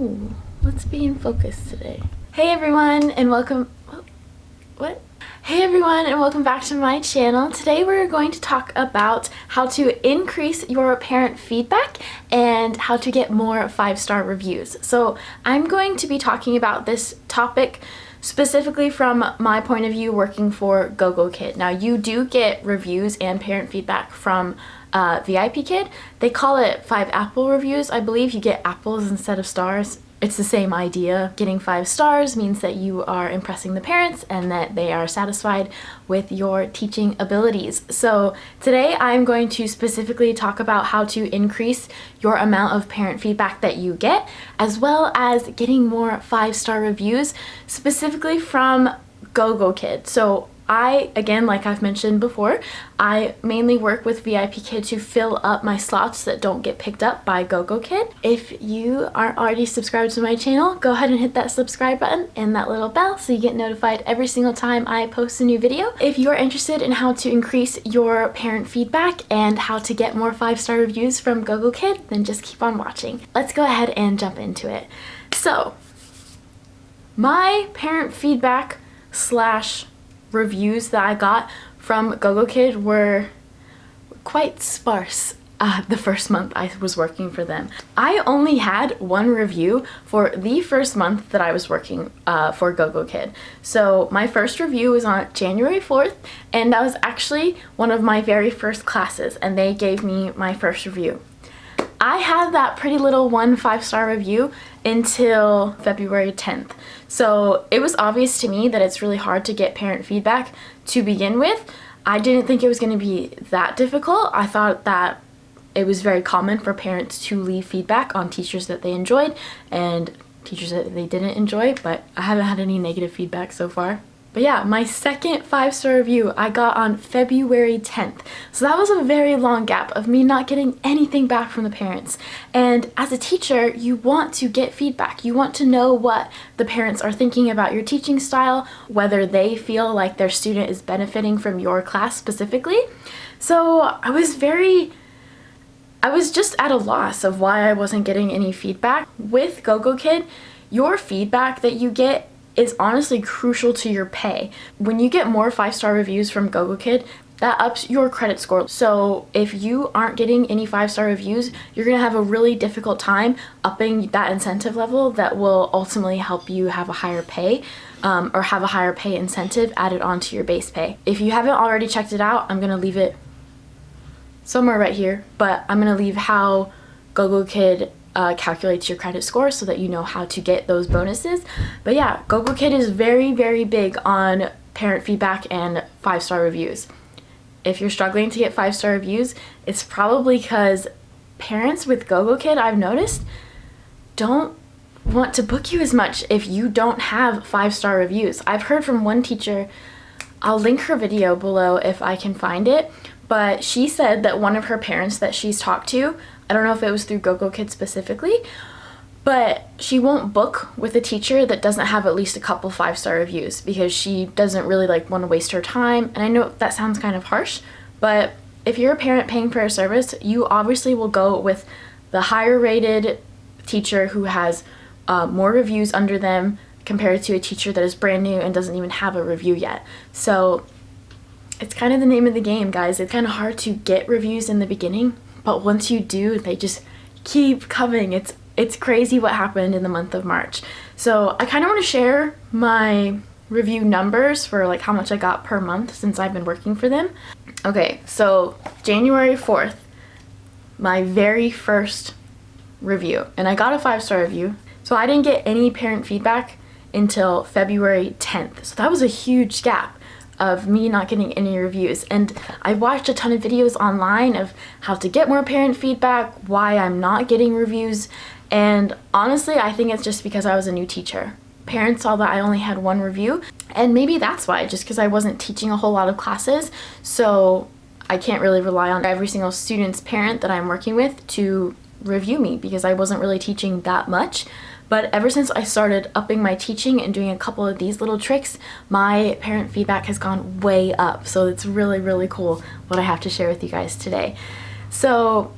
Ooh, let's be in focus today. Hey everyone and welcome, Hey everyone and welcome back to my channel. Today we're going to talk about how to increase your parent feedback and how to get more 5-star reviews. So I'm going to be talking about this topic specifically from my point of view working for Gogokid. Now you do get reviews and parent feedback from VIP Kid. They call it 5 apple reviews. I believe you get apples instead of stars. It's the same idea. Getting 5 stars means that you are impressing the parents and that they are satisfied with your teaching abilities. So today I'm going to specifically talk about how to increase your amount of parent feedback that you get, as well as getting more 5-star reviews, specifically from Gogokid. So again, like I've mentioned before, I mainly work with VIP Kid to fill up my slots that don't get picked up by Gogokid. If you aren't already subscribed to my channel, go ahead and hit that subscribe button and that little bell so you get notified every single time I post a new video. If you're interested in how to increase your parent feedback and how to get more 5-star reviews from Gogokid, then just keep on watching. Let's go ahead and jump into it. So, my parent feedback / reviews that I got from Gogokid were quite sparse the first month I was working for them. I only had one review for the first month that I was working for Gogokid. So my first review was on January 4th, and that was actually one of my very first classes, and they gave me my first review. I had that pretty little 1 5-star review until February 10th. So it was obvious to me that it's really hard to get parent feedback to begin with. I didn't think it was going to be that difficult. I thought that it was very common for parents to leave feedback on teachers that they enjoyed and teachers that they didn't enjoy, but I haven't had any negative feedback so far. But yeah, my second 5-star review I got on February 10th. So that was a very long gap of me not getting anything back from the parents. And as a teacher, you want to get feedback. You want to know what the parents are thinking about your teaching style, whether they feel like their student is benefiting from your class specifically. So I was just at a loss of why I wasn't getting any feedback. With Gogokid, your feedback that you get is honestly crucial to your pay. When you get more 5-star reviews from Gogokid, that ups your credit score. So if you aren't getting any 5-star reviews, you're gonna have a really difficult time upping that incentive level that will ultimately help you have a higher pay or have a higher pay incentive added onto your base pay. If you haven't already checked it out, I'm gonna leave it somewhere right here, but I'm gonna leave how Gogokid calculates your credit score so that you know how to get those bonuses. But yeah, Gogokid is very, very big on parent feedback and 5-star reviews. If you're struggling to get 5-star reviews, it's probably because parents with Gogokid, I've noticed, don't want to book you as much if you don't have 5-star reviews. I've heard from one teacher, I'll link her video below if I can find it, but she said that one of her parents that she's talked to, I don't know if it was through Gogokid specifically, but she won't book with a teacher that doesn't have at least a couple 5-star reviews because she doesn't really want to waste her time. And I know that sounds kind of harsh, but if you're a parent paying for a service, you obviously will go with the higher rated teacher who has more reviews under them compared to a teacher that is brand new and doesn't even have a review yet. So it's kind of the name of the game, guys. It's kind of hard to get reviews in the beginning, but once you do, they just keep coming. It's crazy what happened in the month of March. So I kind of want to share my review numbers for how much I got per month since I've been working for them. Okay, so January 4th, my very first review, and I got a 5-star review. So I didn't get any parent feedback until February 10th. So that was a huge gap of me not getting any reviews. And I watched a ton of videos online of how to get more parent feedback, why I'm not getting reviews, and honestly I think it's just because I was a new teacher. Parents saw that I only had one review, and maybe that's why, just because I wasn't teaching a whole lot of classes, so I can't really rely on every single student's parent that I'm working with to review me because I wasn't really teaching that much. But ever since I started upping my teaching and doing a couple of these little tricks, my parent feedback has gone way up. So it's really, really cool what I have to share with you guys today. So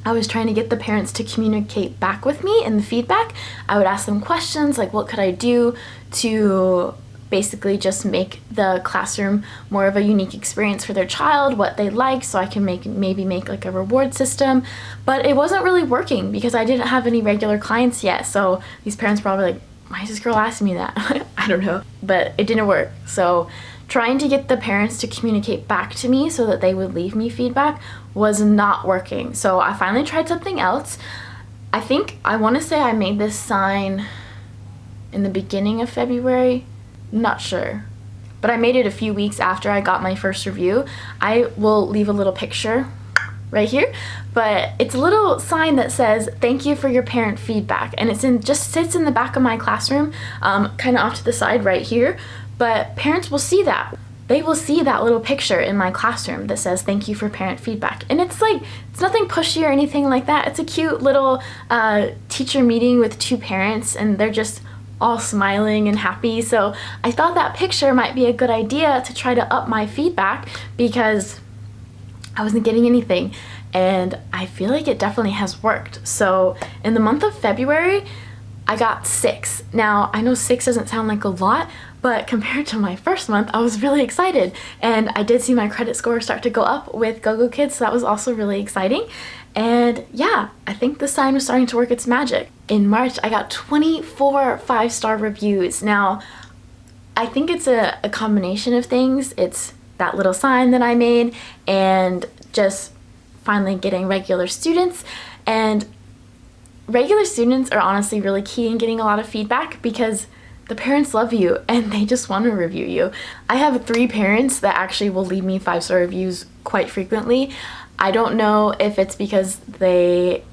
I was trying to get the parents to communicate back with me in the feedback. I would ask them questions like, what could I do to basically just make the classroom more of a unique experience for their child, what they like, so I can maybe make like a reward system. But it wasn't really working because I didn't have any regular clients yet. So these parents probably like, why is this girl asking me that? I don't know, but it didn't work. So trying to get the parents to communicate back to me so that they would leave me feedback was not working. So I finally tried something else. I want to say I made this sign in the beginning of February. Not sure, but I made it a few weeks after I got my first review. I will leave a little picture right here, but it's a little sign that says thank you for your parent feedback, and just sits in the back of my classroom, kind of off to the side right here. But parents will see that. They will see that little picture in my classroom that says thank you for parent feedback. And it's nothing pushy or anything like that. It's a cute little teacher meeting with two parents, and they're just all smiling and happy. So I thought that picture might be a good idea to try to up my feedback because I wasn't getting anything. And I feel like it definitely has worked. So in the month of February, I got 6. Now, I know 6 doesn't sound like a lot, but compared to my first month, I was really excited. And I did see my credit score start to go up with Gogokid, so that was also really exciting. And yeah, I think the sign was starting to work its magic. In March, I got 24 5-star reviews. Now, I think it's a combination of things. It's that little sign that I made and just finally getting regular students. And regular students are honestly really key in getting a lot of feedback because the parents love you and they just want to review you. I have 3 parents that actually will leave me 5-star reviews quite frequently. I don't know if it's because they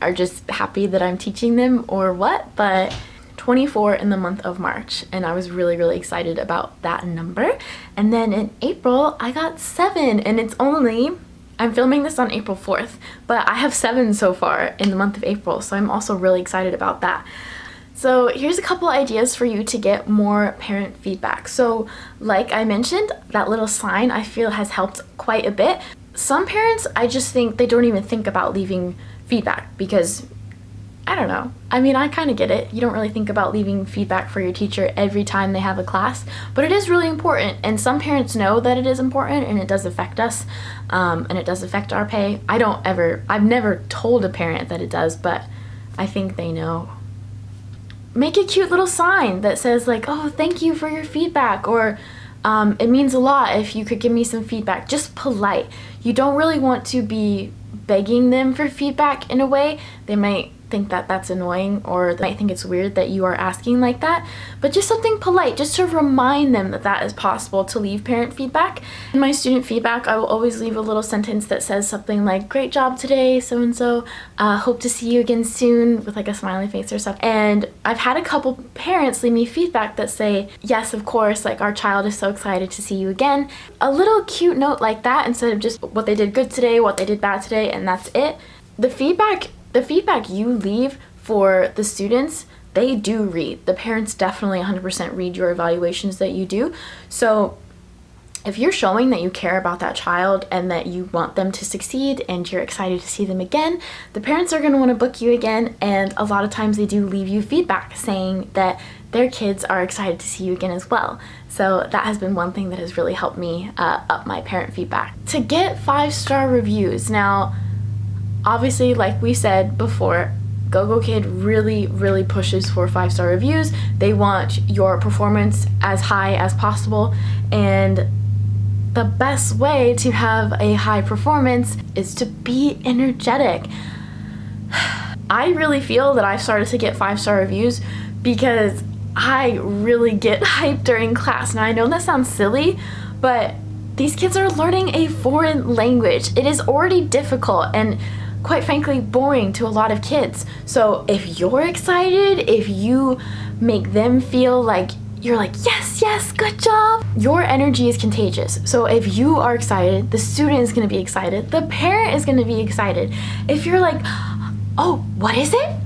are just happy that I'm teaching them or what, but 24 in the month of March, and I was really, really excited about that number. And then in April, I got 7, and I'm filming this on April 4th, but I have 7 so far in the month of April, so I'm also really excited about that. So here's a couple ideas for you to get more parent feedback. So like I mentioned, that little sign I feel has helped quite a bit. Some parents, I just think they don't even think about leaving feedback because, I don't know. I mean, I kind of get it. You don't really think about leaving feedback for your teacher every time they have a class, but it is really important. And some parents know that it is important and it does affect us, and it does affect our pay. I've never told a parent that it does, but I think they know. Make a cute little sign that says like, oh, thank you for your feedback, or it means a lot if you could give me some feedback. Just polite. You don't really want to be begging them for feedback in a way. They might think that that's annoying, or they might think it's weird that you are asking like that, but just something polite, just to remind them that that is possible to leave parent feedback. In my student feedback, I will always leave a little sentence that says something like, great job today, so-and-so, hope to see you again soon, with like a smiley face or something. And I've had a couple parents leave me feedback that say, yes, of course, like our child is so excited to see you again. A little cute note like that, instead of just what they did good today, what they did bad today, and that's it. The feedback you leave for the students, they do read. The parents definitely 100% read your evaluations that you do. So if you're showing that you care about that child and that you want them to succeed and you're excited to see them again, the parents are going to want to book you again, and a lot of times they do leave you feedback saying that their kids are excited to see you again as well. So that has been one thing that has really helped me up my parent feedback. To get 5-star reviews, now obviously, like we said before, Gogokid really pushes for 5-star reviews. They want your performance as high as possible, and the best way to have a high performance is to be energetic. I really feel that I've started to get 5-star reviews because I really get hyped during class. Now, I know that sounds silly, but these kids are learning a foreign language. It is already difficult and quite frankly boring to a lot of kids. So if you're excited, if you make them feel like you're like, yes, good job, your energy is contagious. So if you are excited, the student is going to be excited, the parent is going to be excited. If you're like, oh, what is it?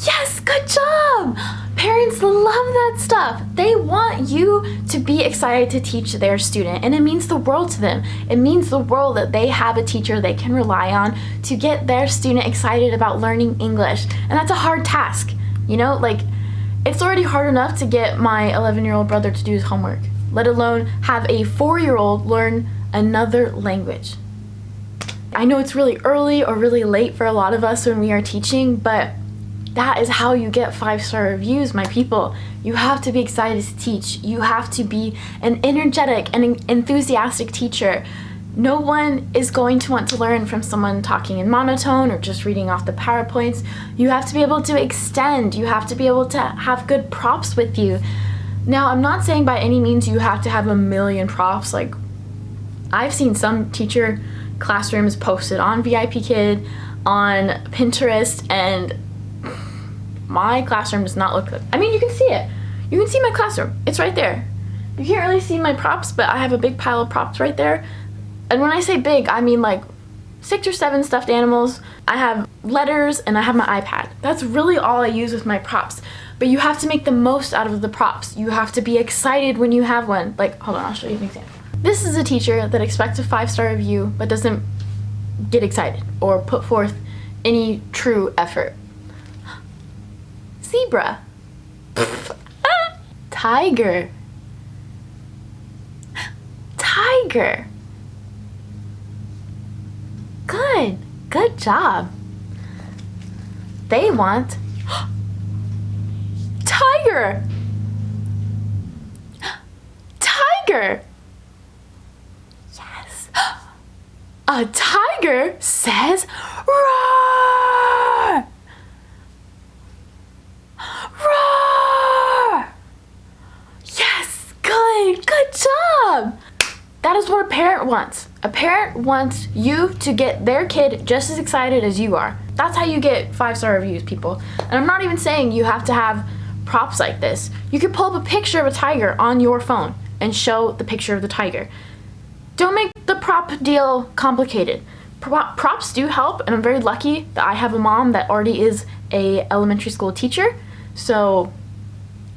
Yes, good job. Parents Parents love that stuff. They want you to be excited to teach their student, and it means the world to them. It means the world that they have a teacher they can rely on to get their student excited about learning English. And that's a hard task, you know? Like, it's already hard enough to get my 11-year-old brother to do his homework, let alone have a 4-year-old learn another language. I know it's really early or really late for a lot of us when we are teaching, but that is how you get 5-star reviews, my people. You have to be excited to teach. You have to be an energetic and enthusiastic teacher. No one is going to want to learn from someone talking in monotone or just reading off the PowerPoints. You have to be able to extend. You have to be able to have good props with you. Now, I'm not saying by any means you have to have a million props. Like, I've seen some teacher classrooms posted on VIP Kid, on Pinterest, and my classroom does not look good. I mean, you can see it. You can see my classroom. It's right there. You can't really see my props, but I have a big pile of props right there. And when I say big, I mean like 6 or 7 stuffed animals. I have letters, and I have my iPad. That's really all I use with my props. But you have to make the most out of the props. You have to be excited when you have one. Like, hold on, I'll show you an example. This is a teacher that expects a 5-star review but doesn't get excited or put forth any true effort. Zebra. Tiger. Tiger. Good job. They want tiger. Tiger. Yes. A tiger says roar. Roar. Yes, good job. That is what a parent wants. A parent wants you to get their kid just as excited as you are. That's how you get 5-star reviews, people. And I'm not even saying you have to have props like this. You could pull up a picture of a tiger on your phone and show the picture of the tiger. Don't make the prop deal complicated. Props do help, and I'm very lucky that I have a mom that already is a elementary school teacher. So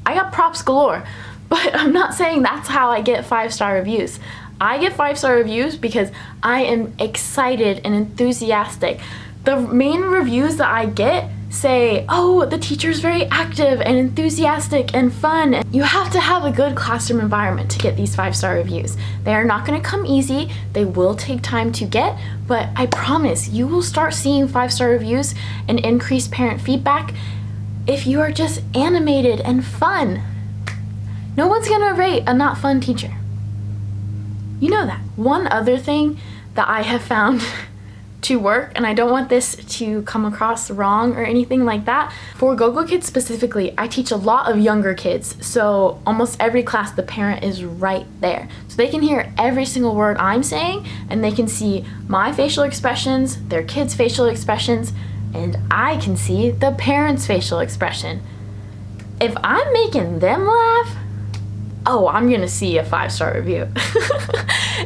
I got props galore. But I'm not saying that's how I get 5-star reviews. I get 5-star reviews because I am excited and enthusiastic. The main reviews that I get say, oh, the teacher's very active and enthusiastic and fun. You have to have a good classroom environment to get these 5-star reviews. They are not going to come easy. They will take time to get, but I promise you will start seeing 5-star reviews and increased parent feedback if you are just animated and fun. No one's going to rate a not fun teacher. You know that. One other thing that I have found to work, and I don't want this to come across wrong or anything like that. For Gogokid specifically, I teach a lot of younger kids, so almost every class the parent is right there. So they can hear every single word I'm saying, and they can see my facial expressions, their kids' facial expressions, and I can see the parent's facial expression. If I'm making them laugh, oh, I'm gonna see a 5-star review.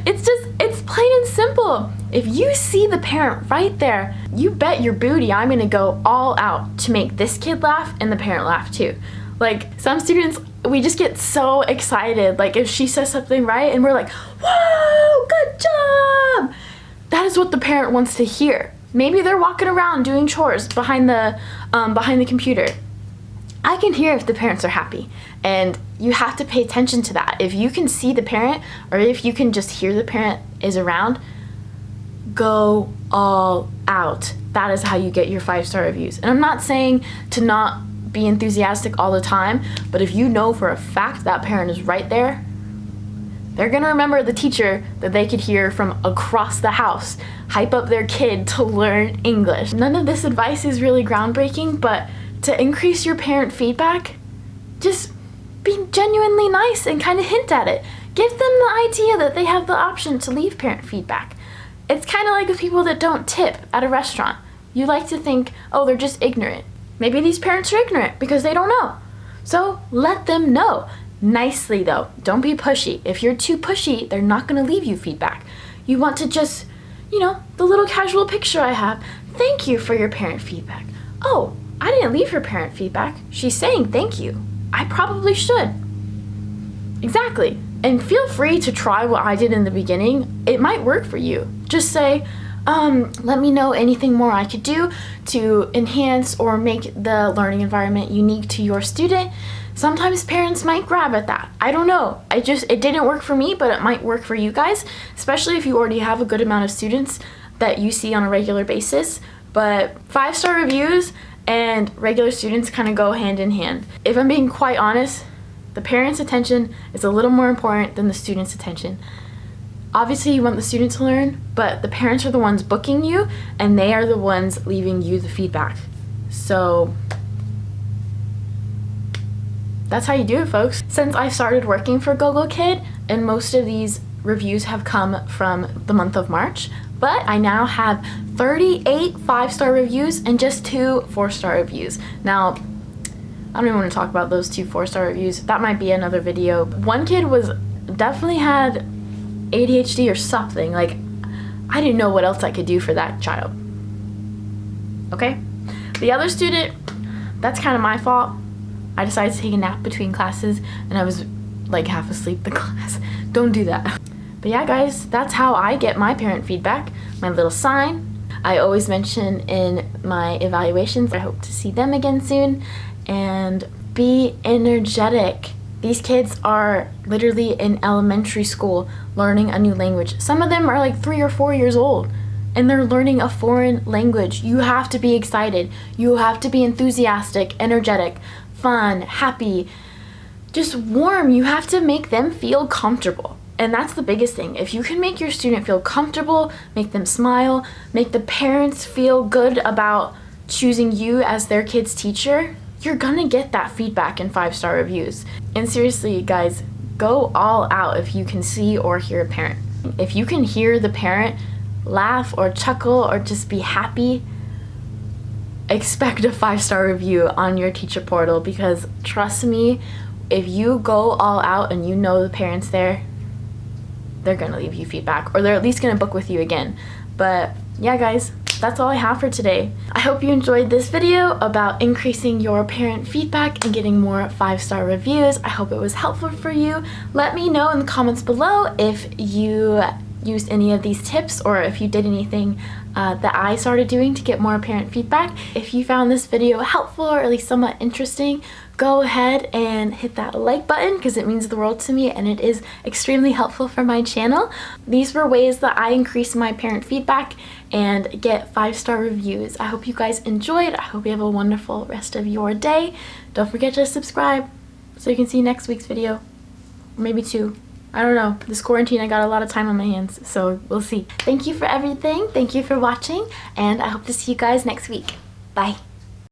It's plain and simple. If you see the parent right there, you bet your booty I'm gonna go all out to make this kid laugh and the parent laugh too. Like, some students, we just get so excited. Like, if she says something right and we're like, whoa, good job! That is what the parent wants to hear. Maybe they're walking around doing chores behind the computer. I can hear if the parents are happy, and you have to pay attention to that. If you can see the parent, or if you can just hear the parent is around, go all out. That is how you get your 5-star reviews. And I'm not saying to not be enthusiastic all the time, but if you know for a fact that parent is right there, they're gonna remember the teacher that they could hear from across the house hype up their kid to learn English. None of this advice is really groundbreaking, but to increase your parent feedback, just be genuinely nice and kind of hint at it. Give them the idea that they have the option to leave parent feedback. It's kind of like with people that don't tip at a restaurant. You like to think, oh, they're just ignorant. Maybe these parents are ignorant because they don't know. So let them know. Nicely though, don't be pushy. If you're too pushy, they're not gonna leave you feedback. You want to just, the little casual picture I have. Thank you for your parent feedback. Oh, I didn't leave her parent feedback. She's saying thank you. I probably should. Exactly. And feel free to try what I did in the beginning. It might work for you. Just say, let me know anything more I could do to enhance or make the learning environment unique to your student. Sometimes parents might grab at that. I don't know. It didn't work for me, but it might work for you guys, especially if you already have a good amount of students that you see on a regular basis. But 5-star reviews and regular students kind of go hand in hand. If I'm being quite honest, the parents' attention is a little more important than the students' attention. Obviously, you want the students to learn, but the parents are the ones booking you, and they are the ones leaving you the feedback. So that's how you do it, folks. Since I started working for Gogokid, and most of these reviews have come from the month of March, but I now have 38 5-star reviews and just 2 4-star reviews. Now, I don't even want to talk about those 2 4-star reviews. That might be another video. One kid definitely had ADHD or something. Like, I didn't know what else I could do for that child. Okay? The other student, that's kind of my fault. I decided to take a nap between classes and I was like half asleep in the class. Don't do that. But yeah, guys, that's how I get my parent feedback. My little sign. I always mention in my evaluations. I hope to see them again soon. And be energetic. These kids are literally in elementary school learning a new language. Some of them are like 3 or 4 years old and they're learning a foreign language. You have to be excited. You have to be enthusiastic, energetic, fun, happy, just warm. You have to make them feel comfortable. And that's the biggest thing. If you can make your student feel comfortable, make them smile, make the parents feel good about choosing you as their kid's teacher, you're gonna get that feedback in 5-star reviews. And seriously, guys, go all out if you can see or hear a parent. If you can hear the parent laugh or chuckle or just be happy, expect a 5-star review on your teacher portal, because trust me, if you go all out and you know the parents there, they're gonna leave you feedback, or they're at least gonna book with you again. But yeah, guys, that's all I have for today. I hope you enjoyed this video about increasing your parent feedback and getting more 5-star reviews. I hope it was helpful for you. Let me know in the comments below if you used any of these tips or if you did anything that I started doing to get more parent feedback. If you found this video helpful or at least somewhat interesting, go ahead and hit that like button because it means the world to me and it is extremely helpful for my channel. These were ways that I increase my parent feedback and get 5-star reviews. I hope you guys enjoyed. I hope you have a wonderful rest of your day. Don't forget to subscribe so you can see next week's video. Or maybe 2. I don't know. This quarantine, I got a lot of time on my hands, so we'll see. Thank you for everything. Thank you for watching, and I hope to see you guys next week. Bye.